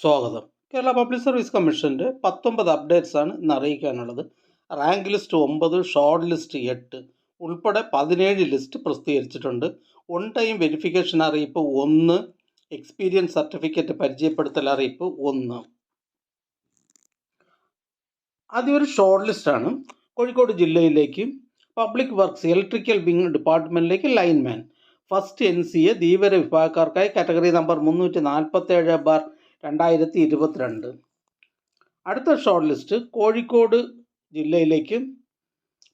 സ്വാഗതം. Kerala public service കമ്മീഷൻ്റെ 19 updates ആണ് ഇന്ന് അറിയിക്കാനുള്ളത്. റാങ്ക് ലിസ്റ്റ് 9, ഷോർട്ട് ലിസ്റ്റ് 8 ഉൾപ്പെടെ 17 ലിസ്റ്റ് പ്രസിദ്ധീകരിച്ചിട്ടുണ്ട്. ഓൺ ടൈം വെരിഫിക്കേഷൻ അറിയിപ്പ് 1, എക്സ്പീരിയൻസ് സർട്ടിഫിക്കറ്റ് പരിചയപ്പെടുത്തൽ അറിയിപ്പ് 1. ആദ്യം ഒരു ഷോർട്ട് ലിസ്റ്റാണ്. കോഴിക്കോട് ജില്ലയിലേക്ക് പബ്ലിക് വർക്ക്സ് ഇലക്ട്രിക്കൽ വിങ് ഡിപ്പാർട്ട്മെൻറ്റിലേക്ക് ലൈൻമാൻ ഫസ്റ്റ് NCA ധീവര വിഭാഗക്കാർക്കായി കാറ്റഗറി നമ്പർ 340/2022. അടുത്ത ഷോർട്ട് ലിസ്റ്റ് കോഴിക്കോട് ജില്ലയിലേക്ക്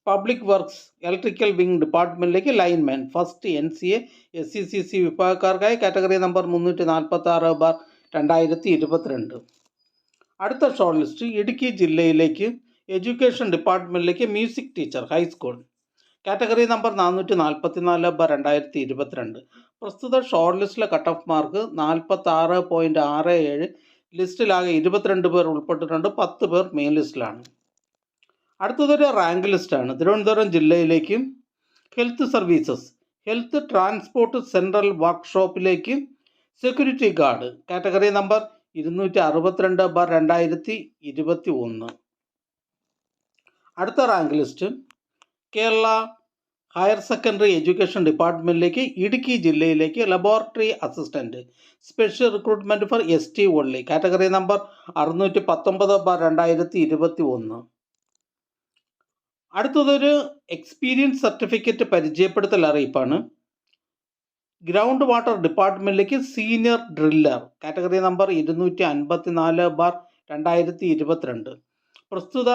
പബ്ലിക് വർക്ക്സ് ഇലക്ട്രിക്കൽ വിങ് ഡിപ്പാർട്ട്മെൻറ്റിലേക്ക് ലൈൻമാൻ ഫസ്റ്റ് NCA SCCC വിഭാഗക്കാർക്കായി കാറ്റഗറി നമ്പർ 346/2022. അടുത്ത ഷോർട്ട് ലിസ്റ്റ് ഇടുക്കി ജില്ലയിലേക്ക് എഡ്യൂക്കേഷൻ ഡിപ്പാർട്ട്മെൻറ്റിലേക്ക് music teacher high school category number 440/2022. പ്രസ്തുത ഷോർട്ട് ലിസ്റ്റിലെ കട്ട് ഓഫ് മാർക്ക് 46.67. ലിസ്റ്റിലാകെ 22 പേർ ഉൾപ്പെട്ടിട്ടുണ്ട്. 10 പേർ മെയിൻ ലിസ്റ്റിലാണ്. അടുത്തതൊരു റാങ്ക് ലിസ്റ്റാണ്. തിരുവനന്തപുരം ജില്ലയിലേക്ക് health services health transport central വർക്ക്ഷോപ്പിലേക്ക് സെക്യൂരിറ്റി ഗാർഡ് കാറ്റഗറി നമ്പർ 262/2021. അടുത്ത rank list Kerala higher secondary education ഡിപ്പാർട്ട്മെൻറ്റിലേക്ക് ഇടുക്കി ജില്ലയിലേക്ക് laboratory assistant special recruitment for ST only category number 619/2021. അടുത്തതൊരു എക്സ്പീരിയൻസ് സർട്ടിഫിക്കറ്റ് പരിചയപ്പെടുത്തൽ അറിയിപ്പാണ്. ഗ്രൗണ്ട് വാട്ടർ ഡിപ്പാർട്ട്മെൻറ്റിലേക്ക് സീനിയർ ഡ്രില്ലർ കാറ്റഗറി നമ്പർ 254/2022. പ്രസ്തുത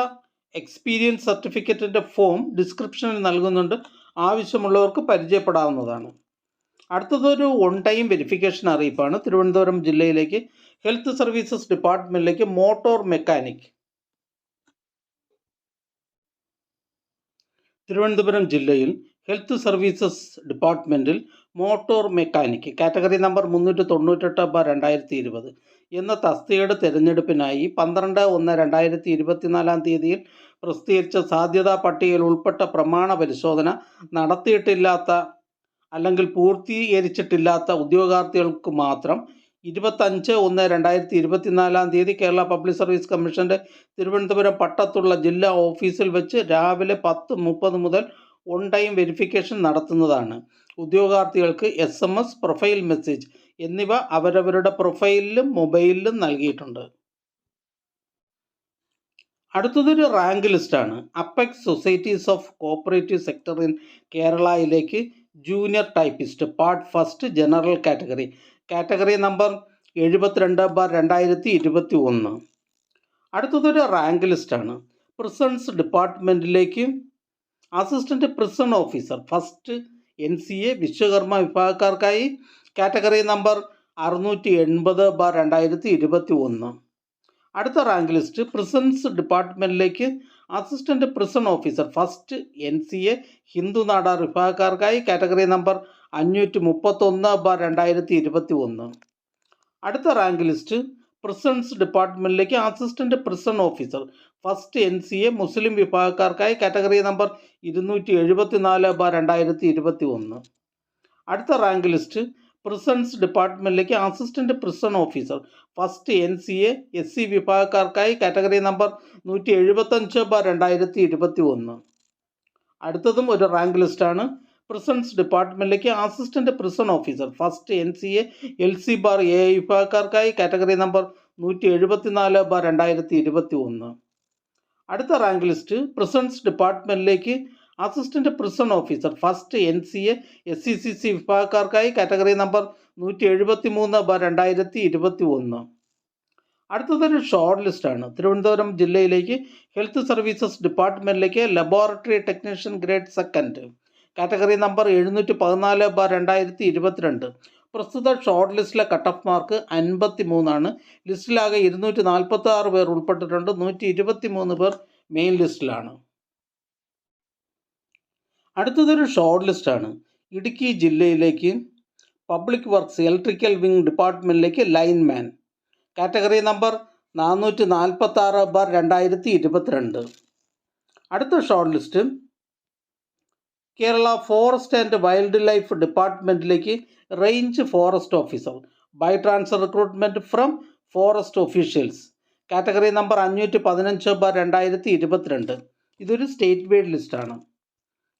experience സർട്ടിഫിക്കറ്റിൻ്റെ form ഡിസ്ക്രിപ്ഷനിൽ നൽകുന്നുണ്ട്. ആവശ്യമുള്ളവർക്ക് പരിചയപ്പെടാവുന്നതാണ്. അടുത്തതൊരു ഓൺ ടൈം വെരിഫിക്കേഷൻ അറിയിപ്പാണ്. തിരുവനന്തപുരം ജില്ലയിലേക്ക് ഹെൽത്ത് സർവീസസ് ഡിപ്പാർട്ട്മെൻറ്റിലേക്ക് മോട്ടോർ മെക്കാനിക് തിരുവനന്തപുരം ജില്ലയിൽ ഹെൽത്ത് സർവീസസ് ഡിപ്പാർട്ട്മെൻറ്റിൽ മോട്ടോർ മെക്കാനിക് കാറ്റഗറി നമ്പർ 398/2020 എന്ന തസ്തികയുടെ തിരഞ്ഞെടുപ്പിനായി 12/1/2024 പ്രസിദ്ധീകരിച്ച സാധ്യതാ പട്ടികയിൽ ഉൾപ്പെട്ട പ്രമാണ പരിശോധന നടത്തിയിട്ടില്ലാത്ത അല്ലെങ്കിൽ പൂർത്തീകരിച്ചിട്ടില്ലാത്ത ഉദ്യോഗാർത്ഥികൾക്ക് മാത്രം 25/1/2024 കേരള പബ്ലിക് സർവീസ് കമ്മീഷൻ്റെ തിരുവനന്തപുരം പട്ടത്തുള്ള ജില്ലാ ഓഫീസിൽ വെച്ച് രാവിലെ 10:30 മുതൽ ഓൺ ടൈം വെരിഫിക്കേഷൻ നടത്തുന്നതാണ്. ഉദ്യോഗാർത്ഥികൾക്ക് SMS, പ്രൊഫൈൽ മെസ്സേജ് എന്നിവ അവരവരുടെ പ്രൊഫൈലിലും മൊബൈലിലും നൽകിയിട്ടുണ്ട്. അടുത്തതൊരു റാങ്ക് ലിസ്റ്റാണ്. Apex societies of cooperative sector in കേരളയിലേക്ക് junior typist part first general category number 72/2021. അടുത്തതൊരു റാങ്ക് ലിസ്റ്റാണ്. പ്രിസൺസ് ഡിപ്പാർട്ട്മെൻറ്റിലേക്ക് assistant prison officer first NCA Vishwakarma വിഭാഗക്കാർക്കായി കാറ്റഗറി നമ്പർ 680/2021. അടുത്ത റാങ്ക് ലിസ്റ്റ് പ്രിസൺസ് ഡിപ്പാർട്ട്മെൻറ്റിലേക്ക് assistant prison officer first NCA Hindu Nadar വിഭാഗക്കാർക്കായി category number 531/2021. അടുത്ത rank list prisons ഡിപ്പാർട്ട്മെൻറ്റിലേക്ക് assistant prison officer first NCA Muslim വിഭാഗക്കാർക്കായി കാറ്റഗറി നമ്പർ 274/2021. അടുത്ത റാങ്ക് ലിസ്റ്റ് പ്രിസൺസ് ഡിപ്പാർട്ട്മെൻറ്റിലേക്ക് assistant prison officer first NCA SC വിഭാഗക്കാർക്കായി category number 175/2021. അടുത്തതും ഒരു റാങ്ക് ലിസ്റ്റാണ്. പ്രിസൺസ് ഡിപ്പാർട്ട്മെൻറ്റിലേക്ക് assistant prison officer first NCA LC bar AI വിഭാഗക്കാർക്കായി കാറ്റഗറി നമ്പർ 174/2021. അടുത്ത റാങ്ക് ലിസ്റ്റ് പ്രിസൺസ് ഡിപ്പാർട്ട്മെൻറ്റിലേക്ക് assistant prison officer first NCA SCCC വിഭാഗക്കാർക്കായി കാറ്റഗറി നമ്പർ 173/2021. അടുത്തതൊരു ഷോർട്ട് ലിസ്റ്റാണ്. തിരുവനന്തപുരം ജില്ലയിലേക്ക് ഹെൽത്ത് സർവീസസ് ഡിപ്പാർട്ട്മെൻറ്റിലേക്ക് laboratory technician grade second category number 716/2022. പ്രസ്തുത ഷോർട്ട് ലിസ്റ്റിലെ കട്ട് ഓഫ് മാർക്ക് 53 ആണ്. ലിസ്റ്റിലാകെ 246 പേർ ഉൾപ്പെട്ടിട്ടുണ്ട്. 123 പേർ മെയിൻ ലിസ്റ്റിലാണ്. അടുത്തതൊരു ഷോർട്ട് ലിസ്റ്റാണ്. ഇടുക്കി ജില്ലയിലേക്ക് പബ്ലിക് വർക്ക്സ് ഇലക്ട്രിക്കൽ വിങ് ഡിപ്പാർട്ട്മെൻറ്റിലേക്ക് ലൈൻമാൻ കാറ്റഗറി നമ്പർ 446/2022. അടുത്ത short list Kerala forest and wildlife ഡിപ്പാർട്ട്മെൻറ്റിലേക്ക് range forest officer by transfer recruitment from forest officials. Category number 515/2022. ഇതൊരു സ്റ്റേറ്റ് വൈഡ് ലിസ്റ്റാണ്.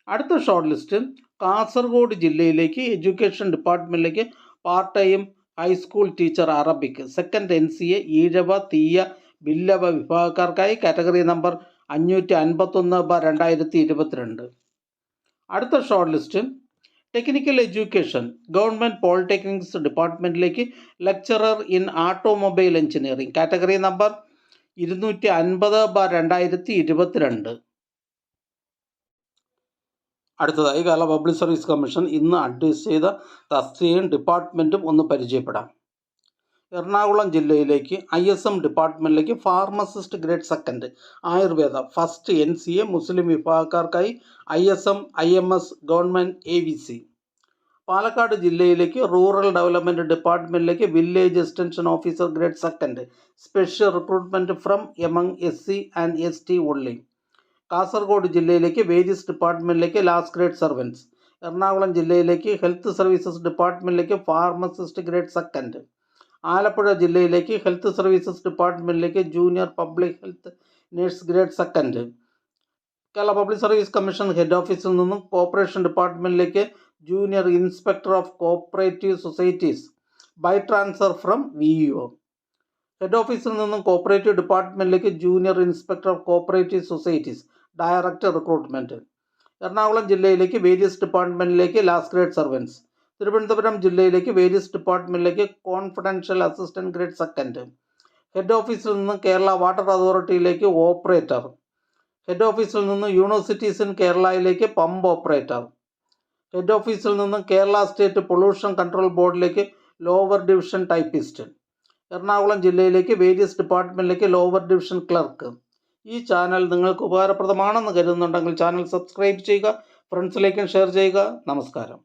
അടുത്ത ഷോർട്ട് ലിസ്റ്റ് കാസർഗോഡ് ജില്ലയിലേക്ക് എഡ്യൂക്കേഷൻ ഡിപ്പാർട്ട്മെൻറ്റിലേക്ക് part time high school teacher Arabic second NCA Ezhava Thiyya Billava വിഭാഗക്കാർക്കായി category number 551/2022. അടുത്ത short list technical education government polytechnics ഡിപ്പാർട്ട്മെൻറ്റിലേക്ക് lecturer in automobile engineering category number 250/2022. അടുത്തതായി Kerala public service commission ഇന്ന് അഡ്വൈസ് ചെയ്ത തസ്തികയും ഡിപ്പാർട്ട്മെൻറ്റും ഒന്ന് പരിചയപ്പെടാം. എറണാകുളം ജില്ലയിലേക്ക് ISM ഡിപ്പാർട്ട്മെൻറ്റിലേക്ക് pharmacist grade second Ayurveda first NCA Muslim വിഭാഗക്കാർക്കായി ISM IMS government AVC. Palakkad ജില്ലയിലേക്ക് റൂറൽ ഡെവലപ്മെൻറ്റ് ഡിപ്പാർട്ട്മെൻറ്റിലേക്ക് village extension officer grade second special recruitment from among SC and ST only. Kasaragod ജില്ലയിലേക്ക് വേജസ് ഡിപ്പാർട്ട്മെൻറ്റിലേക്ക് ലാസ്റ്റ് ഗ്രേഡ് സർവൻസ്. എറണാകുളം ജില്ലയിലേക്ക് ഹെൽത്ത് സർവീസസ് ഡിപ്പാർട്ട്മെൻറ്റിലേക്ക് pharmacist grade second. Alappuzha ജില്ലയിലേക്ക് health services ഡിപ്പാർട്ട്മെൻറ്റിലേക്ക് junior public health nurse grade second. Kerala public service commission head ഓഫീസിൽ നിന്നും corporation ഡിപ്പാർട്ട്മെൻറ്റിലേക്ക് junior inspector of cooperative societies by transfer from VEO. Head ഓഫീസിൽ നിന്നും cooperative ഡിപ്പാർട്ട്മെൻറ്റിലേക്ക് junior inspector of cooperative societies director recruitment. Ernakulam ജില്ലയിലേക്ക് various ഡിപ്പാർട്ട്മെൻറ്റിലേക്ക് last grade servants. Thiruvananthapuram ജില്ലയിലേക്ക് various ഡിപ്പാർട്ട്മെൻറ്റിലേക്ക് confidential assistant grade second. Head ഓഫീസിൽ നിന്ന് കേരള വാട്ടർ അതോറിറ്റിയിലേക്ക് ഓപ്പറേറ്റർ. ഹെഡ് ഓഫീസിൽ നിന്ന് യൂണിവേഴ്സിറ്റീസ് ഇൻ കേരളയിലേക്ക് പമ്പ് ഓപ്പറേറ്റർ. ഹെഡ് ഓഫീസിൽ നിന്ന് കേരള സ്റ്റേറ്റ് പൊല്യൂഷൻ കൺട്രോൾ ബോർഡിലേക്ക് ലോവർ ഡിവിഷൻ ടൈപ്പിസ്റ്റ്. എറണാകുളം ജില്ലയിലേക്ക് വേരിയസ് ഡിപ്പാർട്ട്മെൻറ്റിലേക്ക് ലോവർ ഡിവിഷൻ ക്ലർക്ക്. ഈ ചാനൽ നിങ്ങൾക്ക് ഉപകാരപ്രദമാണെന്ന് കരുതുന്നുണ്ടെങ്കിൽ ചാനൽ സബ്സ്ക്രൈബ് ചെയ്യുക, ഫ്രണ്ട്സിലേക്കും ഷെയർ ചെയ്യുക. നമസ്കാരം.